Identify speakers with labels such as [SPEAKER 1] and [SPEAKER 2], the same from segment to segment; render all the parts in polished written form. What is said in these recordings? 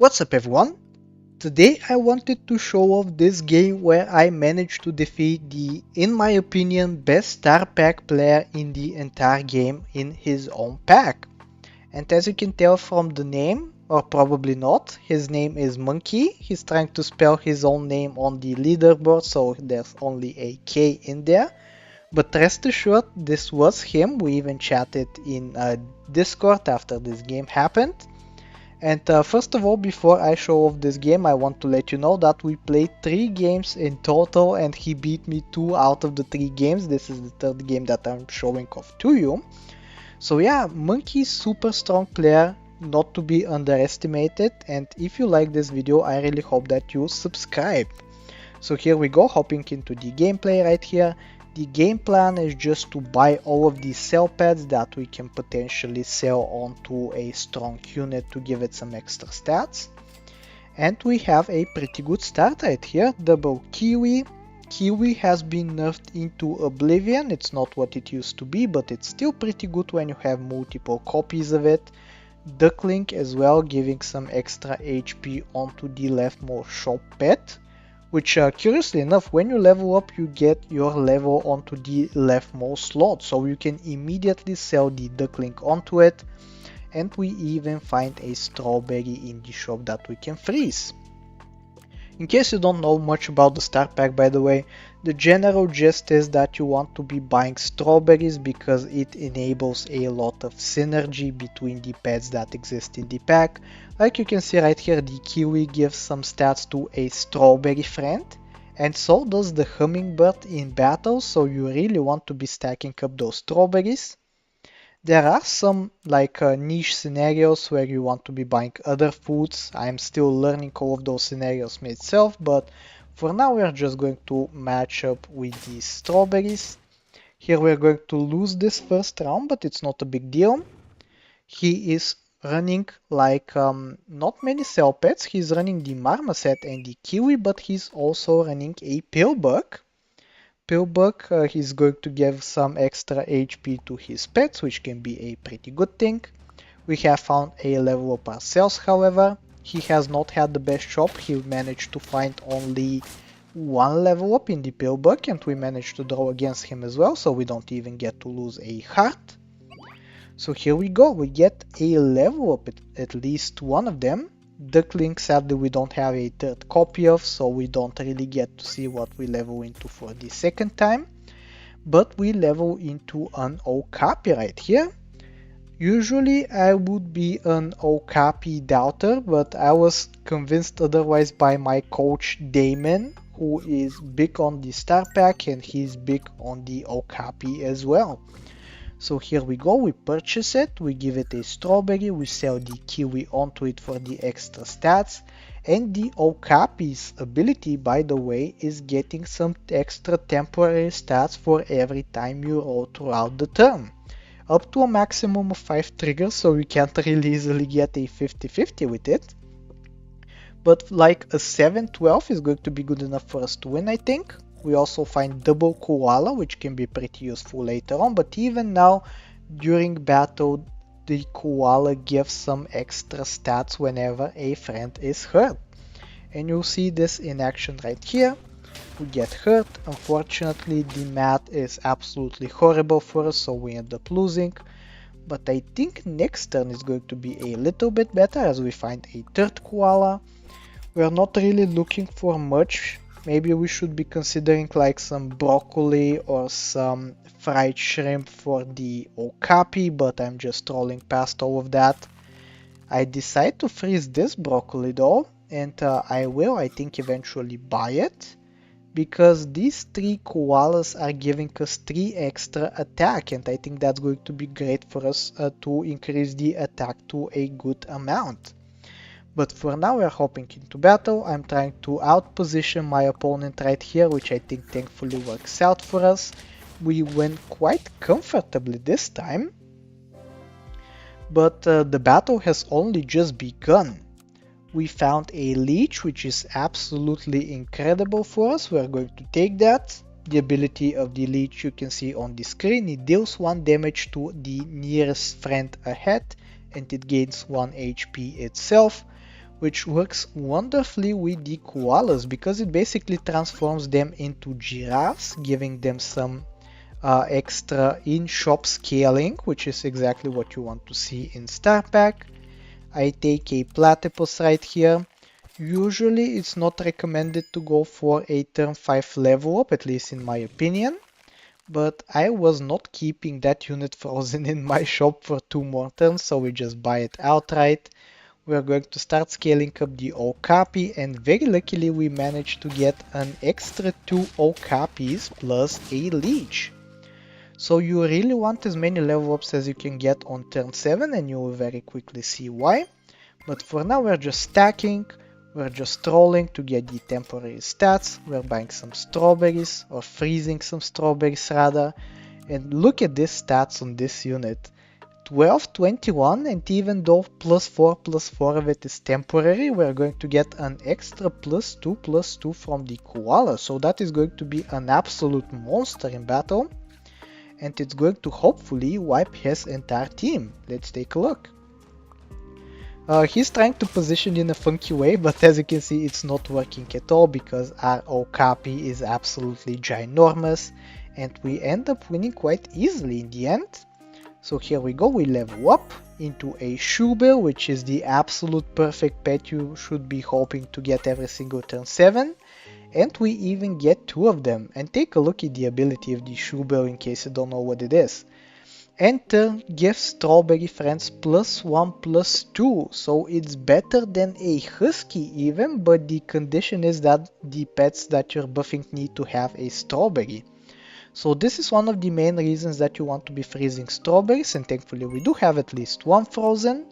[SPEAKER 1] What's up everyone? Today I wanted to show off this game where I managed to defeat the, in my opinion, best star pack player in the entire game in his own pack. And as you can tell from the name, or probably not, his name is Monkey. He's trying to spell his own name on the leaderboard, so there's only a K in there. But rest assured, this was him. We even chatted in Discord after this game happened. And first of all, before I show off this game, I want to let you know that we played 3 games in total and he beat me 2 out of the 3 games. This is the third game that I'm showing off to you. So yeah, Monkey, super strong player, not to be underestimated. And if you like this video, I really hope that you subscribe. So here we go, hopping into the gameplay right here. The game plan is just to buy all of these cell pads that we can potentially sell onto a strong unit to give it some extra stats. And we have a pretty good start right here. Double Kiwi. Kiwi has been nerfed into oblivion. It's not what it used to be, but it's still pretty good when you have multiple copies of it. Duckling as well, giving some extra HP onto the leftmost shop pet. Which curiously enough, when you level up, you get your level onto the leftmost slot, so you can immediately sell the duckling onto it. And we even find a strawberry in the shop that we can freeze. In case you don't know much about the star pack, by the way, the general gist is that you want to be buying strawberries because it enables a lot of synergy between the pets that exist in the pack. Like you can see right here, the kiwi gives some stats to a strawberry friend, and so does the hummingbird in battle, so you really want to be stacking up those strawberries. There are some niche scenarios where you want to be buying other foods. I'm still learning all of those scenarios myself, but for now we're just going to match up with these strawberries. Here we're going to lose this first round, but it's not a big deal. He is running not many cell pets. He's running the marmoset and the kiwi, but he's also running a pillbug. Pillbug, he's going to give some extra HP to his pets, which can be a pretty good thing. We have found a level up ourselves, however. He has not had the best shop. He managed to find only 1 level up in the pillbug, and we managed to draw against him as well, so we don't even get to lose a heart. So here we go, we get a level up at least one of them. Duckling, sadly we don't have a third copy of, so we don't really get to see what we level into for the second time. But we level into an Okapi right here. Usually I would be an Okapi doubter, but I was convinced otherwise by my coach Damon, who is big on the star pack and he's big on the Okapi as well. So here we go, we purchase it, we give it a strawberry, we sell the kiwi onto it for the extra stats, and the Okapi's ability, by the way, is getting some extra temporary stats for every time you roll throughout the turn. Up to a maximum of 5 triggers, so you can't really easily get a 50-50 with it. But like a 7-12 is going to be good enough for us to win, I think. We also find double koala, which can be pretty useful later on, but even now during battle the koala gives some extra stats whenever a friend is hurt. And you'll see this in action right here. We get hurt. Unfortunately the math is absolutely horrible for us, so we end up losing. But I think next turn is going to be a little bit better as we find a third koala. We're not really looking for much. Maybe we should be considering like some broccoli or some fried shrimp for the Okapi, but I'm just rolling past all of that. I decide to freeze this broccoli though, and I will, I think, eventually buy it, because these 3 koalas are giving us 3 extra attack, and I think that's going to be great for us to increase the attack to a good amount. But for now we are hopping into battle. I'm trying to outposition my opponent right here, which I think thankfully works out for us. We win quite comfortably this time. But the battle has only just begun. We found a leech, which is absolutely incredible for us. We are going to take that. The ability of the leech you can see on the screen. It deals 1 damage to the nearest friend ahead, and it gains 1 HP itself. which works wonderfully with the koalas because it basically transforms them into giraffes, giving them some extra in-shop scaling, which is exactly what you want to see in Star Pack. I take a platypus right here. Usually it's not recommended to go for a turn 5 level up, at least in my opinion. But I was not keeping that unit frozen in my shop for 2 more turns, so we just buy it outright. We're going to start scaling up the Okapi, and very luckily we managed to get an extra 2 Okapis plus a leech. So you really want as many level ups as you can get on turn 7, and you will very quickly see why. But for now we're just stacking, we're just trolling to get the temporary stats, we're buying some strawberries, or freezing some strawberries rather, and look at these stats on this unit. 12, 21, and even though +4 of it is temporary, we're going to get an extra +2 from the koala, so that is going to be an absolute monster in battle, and it's going to hopefully wipe his entire team. Let's take a look. He's trying to position in a funky way, but as you can see it's not working at all because our Okapi is absolutely ginormous, and we end up winning quite easily in the end. So here we go, we level up into a Shoebill, which is the absolute perfect pet you should be hoping to get every single turn 7. And we even get 2 of them. And take a look at the ability of the Shoebill in case you don't know what it is. Enter gives strawberry friends +1/+2, so it's better than a husky even, but the condition is that the pets that you're buffing need to have a strawberry. So this is one of the main reasons that you want to be freezing strawberries, and thankfully we do have at least 1 frozen.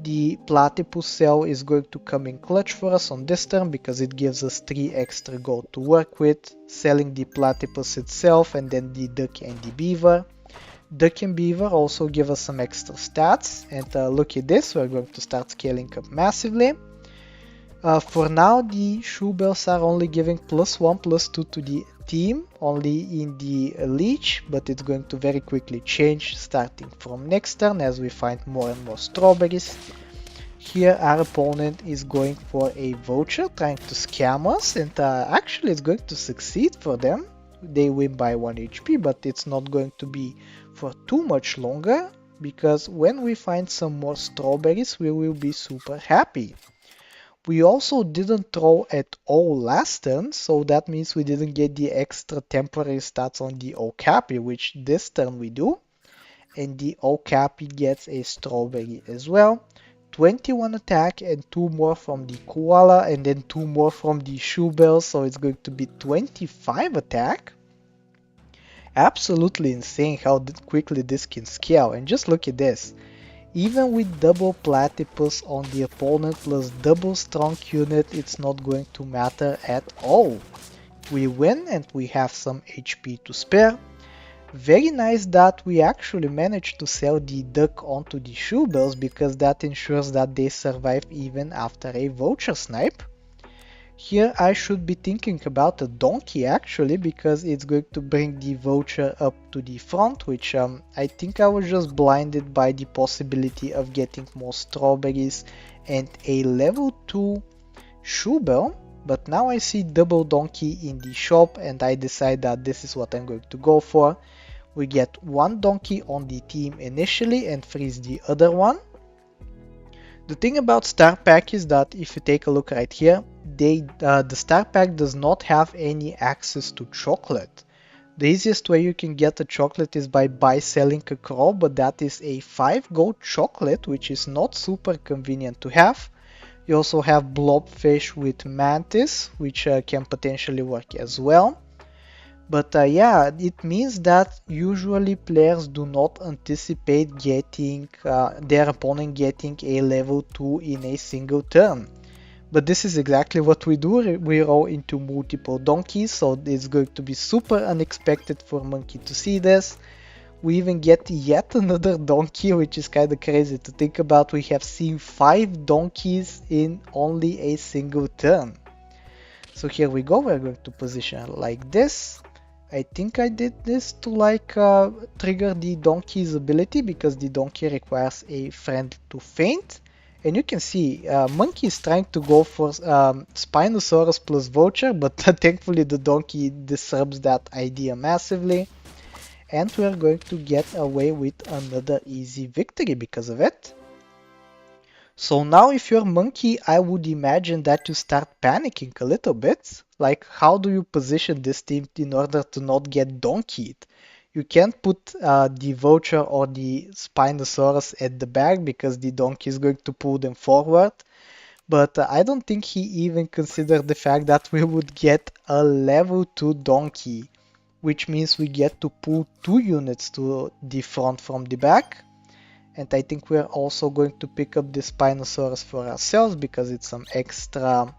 [SPEAKER 1] The platypus cell is going to come in clutch for us on this turn because it gives us 3 extra gold to work with, selling the platypus itself and then the duck and the beaver. Duck and beaver also give us some extra stats, and look at this, we're going to start scaling up massively. For now the Shoebells are only giving +1/+2 to the team, only in the leech, but it's going to very quickly change starting from next turn as we find more and more strawberries. Here our opponent is going for a voucher, trying to scam us, and actually it's going to succeed for them. They win by 1 HP, but it's not going to be for too much longer, because when we find some more strawberries we will be super happy. We also didn't throw at all last turn, so that means we didn't get the extra temporary stats on the Okapi, which this turn we do. And the Okapi gets a strawberry as well. 21 attack and 2 more from the koala, and then 2 more from the Shoebill, so it's going to be 25 attack. Absolutely insane how quickly this can scale, and just look at this. Even with double platypus on the opponent plus double strong unit, it's not going to matter at all. We win and we have some HP to spare. Very nice that we actually managed to sell the duck onto the Shoebills, because that ensures that they survive even after a voucher snipe. Here I should be thinking about a donkey actually, because it's going to bring the voucher up to the front, which I think I was just blinded by the possibility of getting more strawberries and a level 2 Shoebill. But now I see double donkey in the shop and I decide that this is what I'm going to go for. We get 1 donkey on the team initially and freeze the other one. The thing about Star Pack is that if you take a look right here, the Star Pack does not have any access to chocolate. The easiest way you can get a chocolate is by selling a crow, but that is a 5 gold chocolate, which is not super convenient to have. You also have blobfish with mantis, which can potentially work as well. But yeah, it means that usually players do not anticipate getting their opponent getting a level 2 in a single turn. But this is exactly what we do. We roll into multiple donkeys, so it's going to be super unexpected for Monkey to see this. We even get yet another donkey, which is kind of crazy to think about. We have seen 5 donkeys in only a single turn. So here we go, we're going to position like this. I think I did this to trigger the donkey's ability, because the donkey requires a friend to faint. And you can see Monkey is trying to go for Spinosaurus plus Vulture, but thankfully the donkey disrupts that idea massively. And we are going to get away with another easy victory because of it. So now if you're Monkey, I would imagine that you start panicking a little bit. Like, how do you position this team in order to not get donkeyed? You can't put the Vulture or the Spinosaurus at the back because the donkey is going to pull them forward. But I don't think he even considered the fact that we would get a level 2 donkey, which means we get to pull 2 units to the front from the back. And I think we're also going to pick up the Spinosaurus for ourselves because it's some extra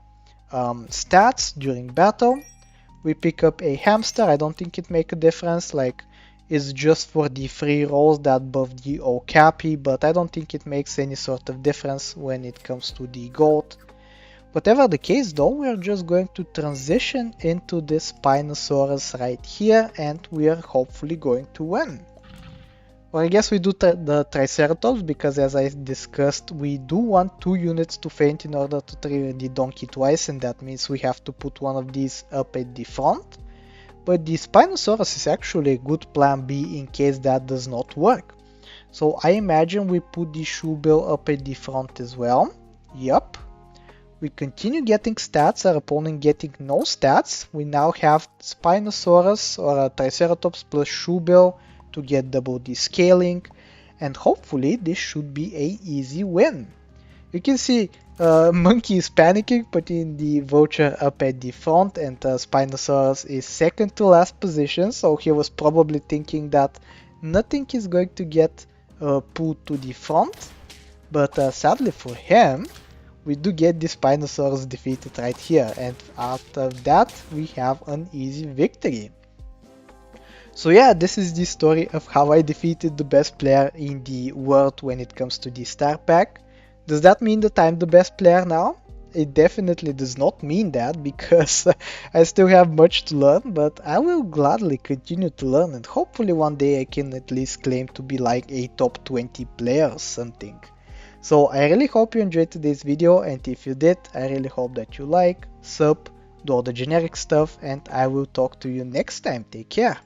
[SPEAKER 1] stats during battle. We pick up a hamster. I don't think it makes a difference. Like, it's just for the free rolls that buff the Okapi, but I don't think it makes any sort of difference when it comes to the gold. Whatever the case though, we're just going to transition into the Spinosaurus right here and we are hopefully going to win. Or I guess we do the Triceratops because as I discussed, we do want 2 units to faint in order to trigger the donkey twice, and that means we have to put one of these up at the front. But the Spinosaurus is actually a good plan B in case that does not work. So I imagine we put the Shoebill up at the front as well. Yup. We continue getting stats, our opponent getting no stats. We now have Spinosaurus or a Triceratops plus Shoebill to get double the scaling, and hopefully this should be a easy win. You can see Monkey is panicking, putting the Vulture up at the front, and Spinosaurus is second to last position, so he was probably thinking that nothing is going to get pulled to the front, but sadly for him, we do get the Spinosaurus defeated right here, and after that we have an easy victory. So yeah, this is the story of how I defeated the best player in the world when it comes to the star pack. Does that mean that I'm the best player now? It definitely does not mean that because I still have much to learn, but I will gladly continue to learn and hopefully one day I can at least claim to be like a top 20 player or something. So I really hope you enjoyed today's video, and if you did, I really hope that you like, sub, do all the generic stuff, and I will talk to you next time. Take care.